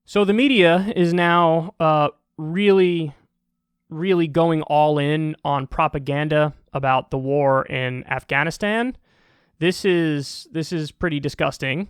So the media is now really going all in on propaganda about the war in Afghanistan. This is pretty disgusting.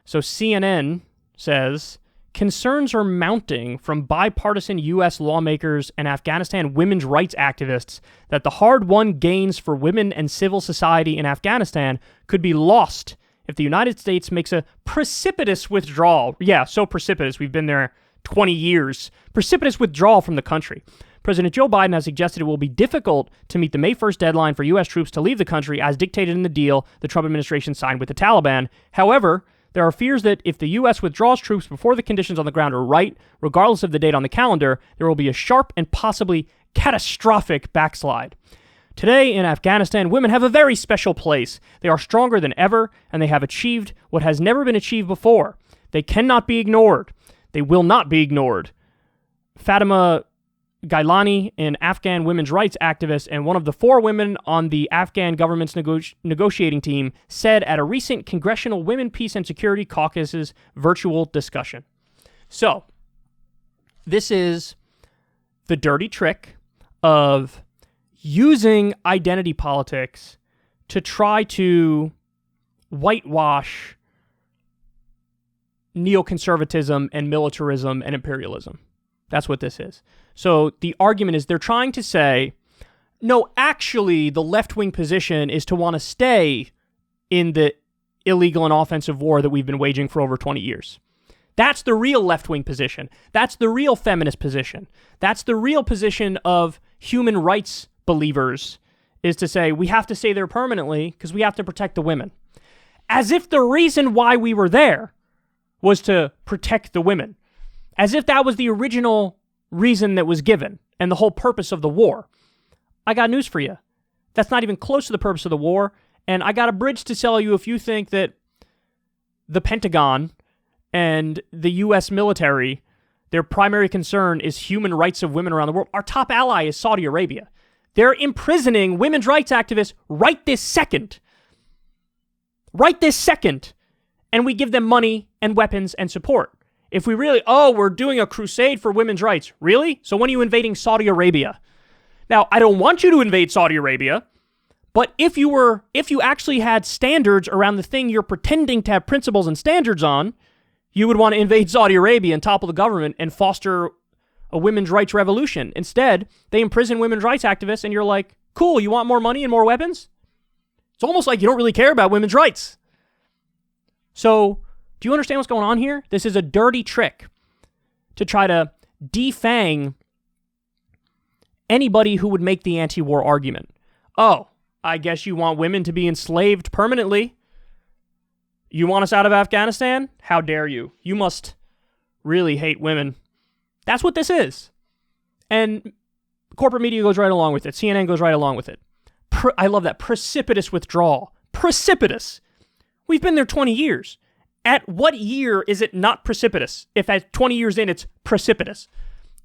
So CNN says, concerns are mounting from bipartisan U.S. lawmakers and Afghanistan women's rights activists that the hard-won gains for women and civil society in Afghanistan could be lost if the United States makes a precipitous withdrawal. Yeah, so precipitous. We've been there 20 years. Precipitous withdrawal from the country. President Joe Biden has suggested it will be difficult to meet the May 1st deadline for U.S. troops to leave the country as dictated in the deal the Trump administration signed with the Taliban. However, there are fears that if the U.S. withdraws troops before the conditions on the ground are right, regardless of the date on the calendar, there will be a sharp and possibly catastrophic backslide. Today in Afghanistan, women have a very special place. They are stronger than ever, and they have achieved what has never been achieved before. They cannot be ignored. They will not be ignored. Fatima Gailani, an Afghan women's rights activist and one of the 4 women on the Afghan government's negotiating team, said at a recent Congressional Women, Peace and Security Caucus's virtual discussion. So, this is the dirty trick of using identity politics to try to whitewash neoconservatism and militarism and imperialism. That's what this is. So the argument is they're trying to say, no, actually, the left-wing position is to want to stay in the illegal and offensive war that we've been waging for over 20 years. That's the real left-wing position. That's the real feminist position. That's the real position of human rights believers, is to say we have to stay there permanently because we have to protect the women. As if the reason why we were there was to protect the women. As if that was the original reason that was given and the whole purpose of the war. I got news for you. That's not even close to the purpose of the war, and I got a bridge to sell you if you think that the Pentagon and the U.S. military, their primary concern is human rights of women around the world. Our top ally is Saudi Arabia. They're imprisoning women's rights activists right this second. Right this second. And we give them money and weapons and support. If we really, we're doing a crusade for women's rights. Really? So when are you invading Saudi Arabia? Now, I don't want you to invade Saudi Arabia, but if you actually had standards around the thing you're pretending to have principles and standards on, you would want to invade Saudi Arabia and topple the government and foster a women's rights revolution. Instead, they imprison women's rights activists, and you're like, cool, you want more money and more weapons? It's almost like you don't really care about women's rights. So, do you understand what's going on here? This is a dirty trick to try to defang anybody who would make the anti-war argument. Oh, I guess you want women to be enslaved permanently. You want us out of Afghanistan? How dare you? You must really hate women. That's what this is. And corporate media goes right along with it. CNN goes right along with it. I love that. Precipitous withdrawal. Precipitous. We've been there 20 years. At what year is it not precipitous? If at 20 years in, it's precipitous.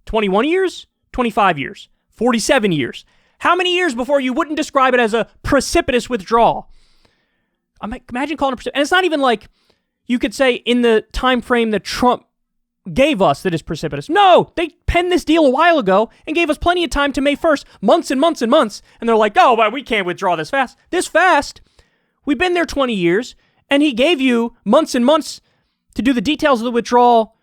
21 years? 25 years? 47 years? How many years before you wouldn't describe it as a precipitous withdrawal? Imagine calling it precipitous. And it's not even like you could say in the time frame that Trump gave us that is precipitous. No, they penned this deal a while ago and gave us plenty of time to May 1st, months and months and months. And they're like, oh, but we can't withdraw this fast. This fast? We've been there 20 years, and he gave you months and months to do the details of the withdrawal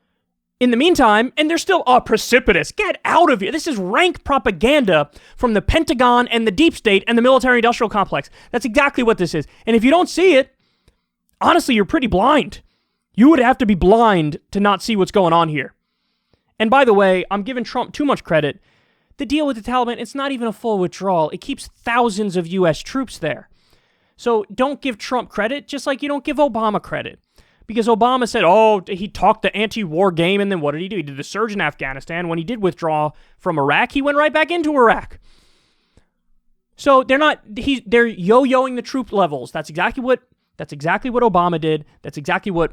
in the meantime, and they're still, precipitous. Get out of here. This is rank propaganda from the Pentagon and the deep state and the military-industrial complex. That's exactly what this is. And if you don't see it, honestly, you're pretty blind. You would have to be blind to not see what's going on here. And by the way, I'm giving Trump too much credit. The deal with the Taliban, it's not even a full withdrawal. It keeps thousands of U.S. troops there. So don't give Trump credit, just like you don't give Obama credit. Because Obama said, he talked the anti-war game, and then what did he do? He did the surge in Afghanistan. When he did withdraw from Iraq, he went right back into Iraq. So they're yo-yoing the troop levels. That's exactly what Obama did. That's exactly what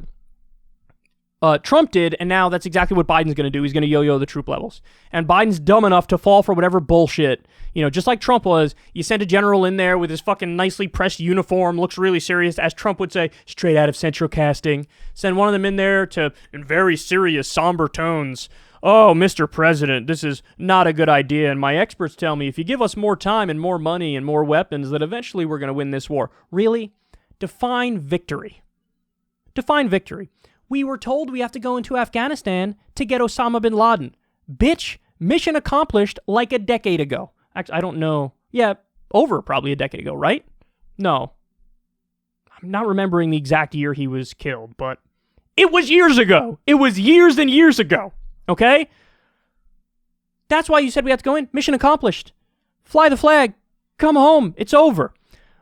Trump did, and now that's exactly what Biden's going to do. He's going to yo-yo the troop levels. And Biden's dumb enough to fall for whatever bullshit, just like Trump was. You send a general in there with his fucking nicely pressed uniform, looks really serious, as Trump would say, straight out of Central Casting. Send one of them in there in very serious, somber tones. Oh, Mr. President, this is not a good idea, and my experts tell me if you give us more time and more money and more weapons, that eventually we're going to win this war. Really? Define victory. Define victory. We were told we have to go into Afghanistan to get Osama bin Laden. Bitch, mission accomplished like a decade ago. Actually, I don't know. Yeah, over probably a decade ago, right? No. I'm not remembering the exact year he was killed, but it was years ago. It was years and years ago. Okay? That's why you said we have to go in. Mission accomplished. Fly the flag. Come home. It's over.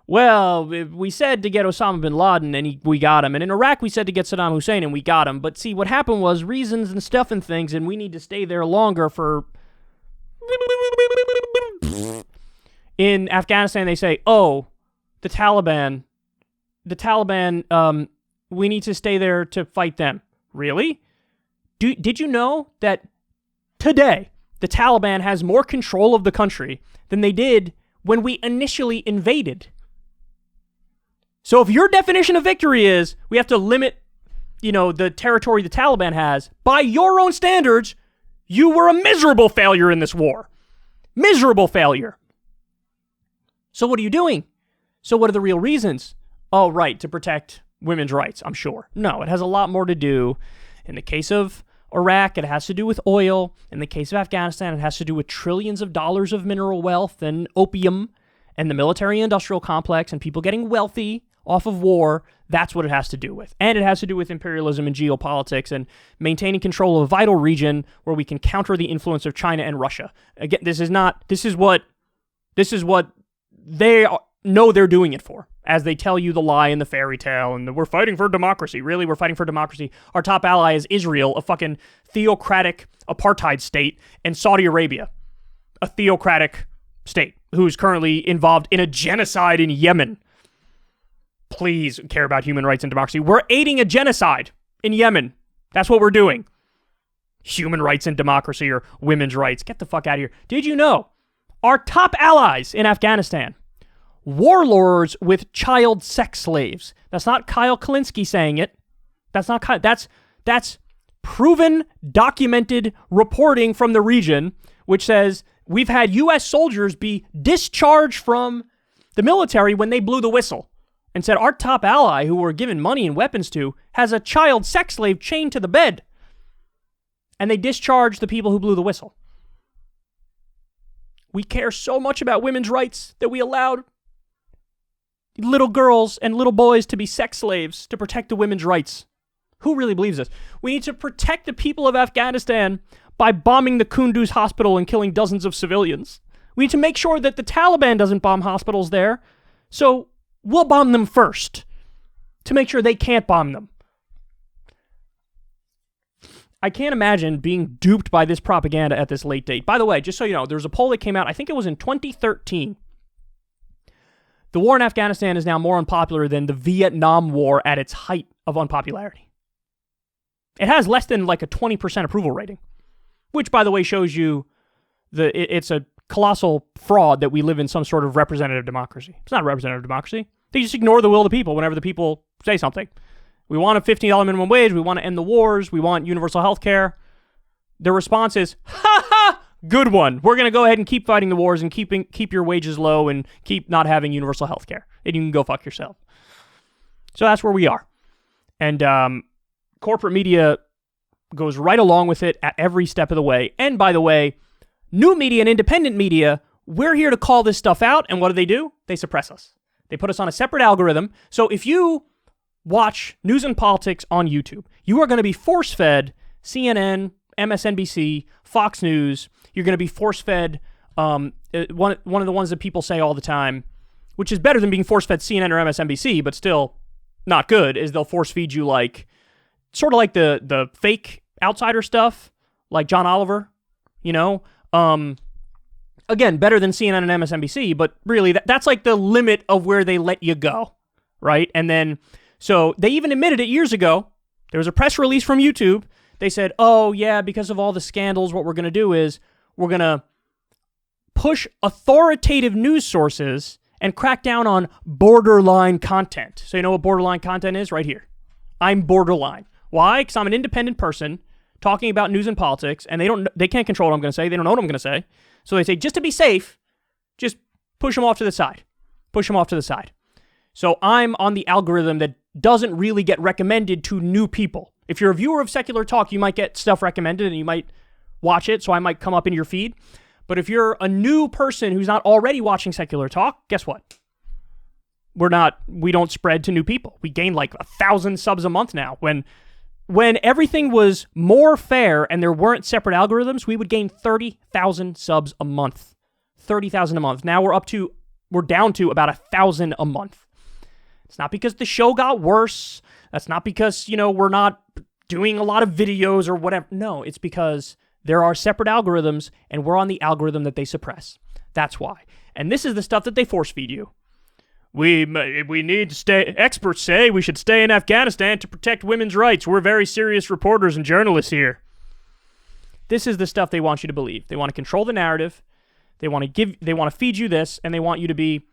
Well, we said to get Osama bin Laden, and we got him. And in Iraq, we said to get Saddam Hussein, and we got him. But see, what happened was reasons and stuff and things, and we need to stay there longer for... In Afghanistan, they say, oh, the Taliban, we need to stay there to fight them. Really? Did you know that today, the Taliban has more control of the country than they did when we initially invaded? So if your definition of victory is we have to limit, the territory the Taliban has, by your own standards, you were a miserable failure in this war. Miserable failure. So what are you doing? So what are the real reasons? Oh, right, to protect women's rights, I'm sure. No, it has a lot more to do. In the case of Iraq, it has to do with oil. In the case of Afghanistan, it has to do with trillions of dollars of mineral wealth and opium and the military-industrial complex and people getting wealthy off of war. That's what it has to do with. And it has to do with imperialism and geopolitics and maintaining control of a vital region where we can counter the influence of China and Russia. Again, this is what they know they're doing it for, as they tell you the lie in the fairy tale, and we're fighting for democracy. Really, we're fighting for democracy. Our top ally is Israel, a fucking theocratic apartheid state, and Saudi Arabia, a theocratic state, who's currently involved in a genocide in Yemen. Please care about human rights and democracy. We're aiding a genocide in Yemen. That's what we're doing. Human rights and democracy or women's rights. Get the fuck out of here. Did you know our top allies in Afghanistan, warlords with child sex slaves? That's not Kyle Kalinske saying it. That's proven, documented reporting from the region, which says we've had U.S. soldiers be discharged from the military when they blew the whistle, and said our top ally, who we're giving money and weapons to, has a child sex slave chained to the bed. And they discharged the people who blew the whistle. We care so much about women's rights that we allowed little girls and little boys to be sex slaves to protect the women's rights. Who really believes this? We need to protect the people of Afghanistan by bombing the Kunduz hospital and killing dozens of civilians. We need to make sure that the Taliban doesn't bomb hospitals there, so we'll bomb them first to make sure they can't bomb them. I can't imagine being duped by this propaganda at this late date. By the way, just so you know, there was a poll that came out, I think it was in 2013. The war in Afghanistan is now more unpopular than the Vietnam War at its height of unpopularity. It has less than like a 20% approval rating, which, by the way, shows you it's a colossal fraud that we live in some sort of representative democracy. It's not a representative democracy. They just ignore the will of the people whenever the people say something. We want a $15 minimum wage. We want to end the wars. We want universal health care. Their response is, ha ha, good one. We're going to go ahead and keep fighting the wars and keep your wages low and keep not having universal health care. And you can go fuck yourself. So that's where we are. And corporate media goes right along with it at every step of the way. And by the way, new media and independent media, we're here to call this stuff out. And what do? They suppress us. They put us on a separate algorithm. So if you watch news and politics on YouTube, you are going to be force-fed CNN, MSNBC, Fox News. You're going to be force-fed one of the ones that people say all the time, which is better than being force-fed CNN or MSNBC, but still not good, is they'll force-feed you like, sort of like the fake outsider stuff, like John Oliver, again, better than CNN and MSNBC, but really that's like the limit of where they let you go, right? And then, so they even admitted it years ago There was a press release from YouTube. They said, oh, yeah, because of all the scandals, what we're going to do is we're going to push authoritative news sources and crack down on borderline content. So you know what borderline content is? Right here. I'm borderline. Why? Because I'm an independent person talking about news and politics, and they can't control what I'm going to say. They don't know what I'm going to say. So they say, just to be safe, just push them off to the side. Push them off to the side. So I'm on the algorithm that doesn't really get recommended to new people. If you're a viewer of Secular Talk, you might get stuff recommended and you might watch it, so I might come up in your feed. But if you're a new person who's not already watching Secular Talk, guess what? We don't spread to new people. We gain like 1,000 subs a month now. When everything was more fair and there weren't separate algorithms, we would gain 30,000 subs a month. 30,000 a month. Now we're down to about 1,000 a month. It's not because the show got worse. That's not because, we're not doing a lot of videos or whatever. No, it's because there are separate algorithms and we're on the algorithm that they suppress. That's why. And this is the stuff that they force feed you. We need to stay. Experts say we should stay in Afghanistan to protect women's rights. We're very serious reporters and journalists here. This is the stuff they want you to believe. They want to control the narrative. They want to feed you this, and they want you to be,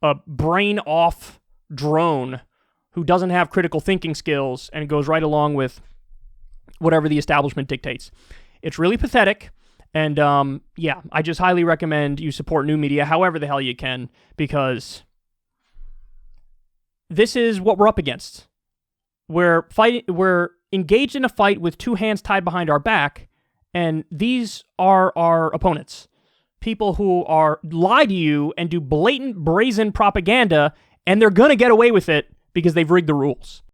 a brain off drone who doesn't have critical thinking skills and goes right along with whatever the establishment dictates. It's really pathetic. And, I just highly recommend you support new media however the hell you can, because this is what we're up against. We're engaged in a fight with two hands tied behind our back, and these are our opponents. People who lie to you and do blatant, brazen propaganda, and they're going to get away with it because they've rigged the rules.